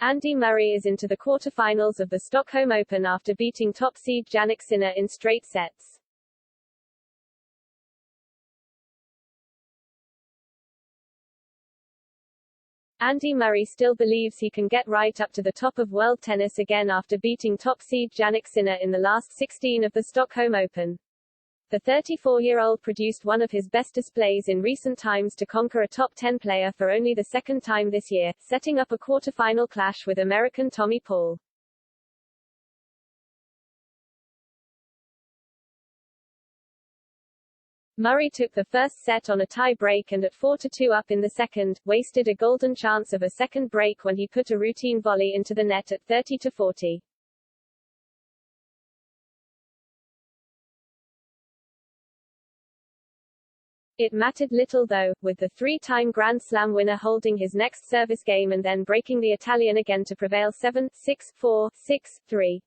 Andy Murray is into the quarterfinals of the Stockholm Open after beating top seed Jannik Sinner in straight sets. Andy Murray still believes he can get right up to the top of world tennis again after beating top seed Jannik Sinner in the last 16 of the Stockholm Open. The 34-year-old produced one of his best displays in recent times to conquer a top 10 player for only the second time this year, setting up a quarterfinal clash with American Tommy Paul. Murray took the first set on a tie break and at 4-2 up in the second, wasted a golden chance of a second break when he put a routine volley into the net at 30-40. It mattered little though, with the three-time Grand Slam winner holding his next service game and then breaking the Italian again to prevail 7-6, 4, 6, 3.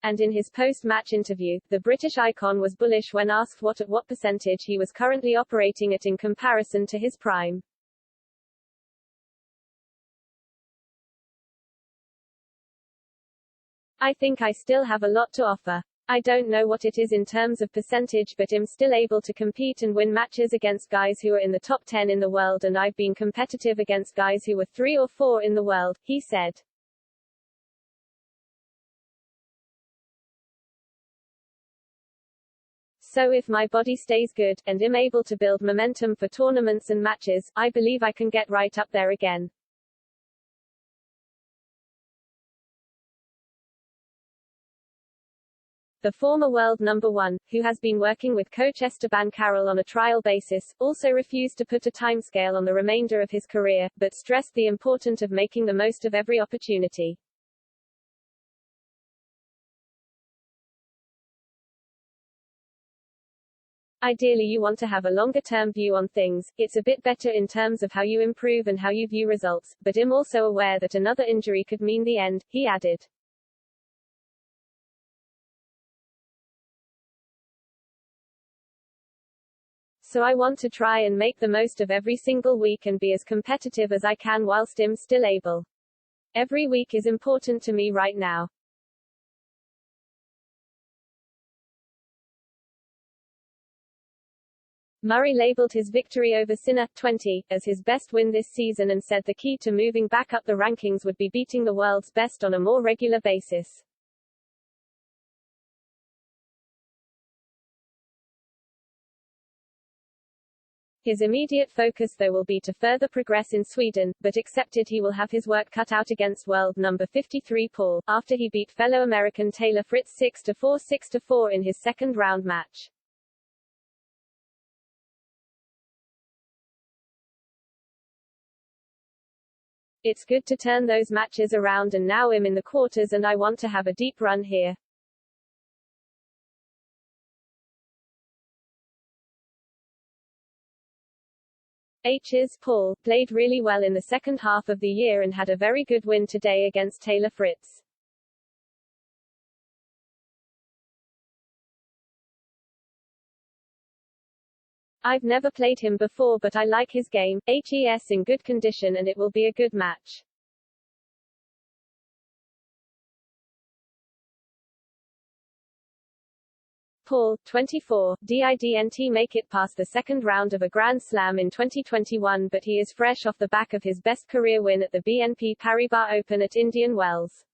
And in his post-match interview, the British icon was bullish when asked at what percentage he was currently operating at in comparison to his prime. I think I still have a lot to offer. I don't know what it is in terms of percentage, but I'm still able to compete and win matches against guys who are in the top 10 in the world, and I've been competitive against guys who were 3 or 4 in the world, he said. So if my body stays good, and I'm able to build momentum for tournaments and matches, I believe I can get right up there again. The former world number one, who has been working with coach Esteban Carroll on a trial basis, also refused to put a timescale on the remainder of his career, but stressed the importance of making the most of every opportunity. Ideally you want to have a longer-term view on things. It's a bit better in terms of how you improve and how you view results, but I'm also aware that another injury could mean the end, he added. So I want to try and make the most of every single week and be as competitive as I can whilst I'm still able. Every week is important to me right now. Murray labeled his victory over Sinner, 20, as his best win this season and said the key to moving back up the rankings would be beating the world's best on a more regular basis. His immediate focus though will be to further progress in Sweden, but accepted he will have his work cut out against world number 53 Paul, after he beat fellow American Taylor Fritz 6-4, 6-4 in his second round match. It's good to turn those matches around, and now I'm in the quarters and I want to have a deep run here. Paul played really well in the second half of the year and had a very good win today against Taylor Fritz. I've never played him before, but I like his game. He's in good condition and it will be a good match. Paul, 24, didn't make it past the second round of a Grand Slam in 2021, but he is fresh off the back of his best career win at the BNP Paribas Open at Indian Wells.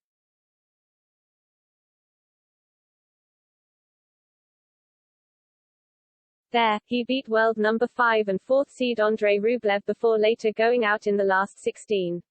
There, he beat world number 5 and 4th seed Andrei Rublev before later going out in the last 16.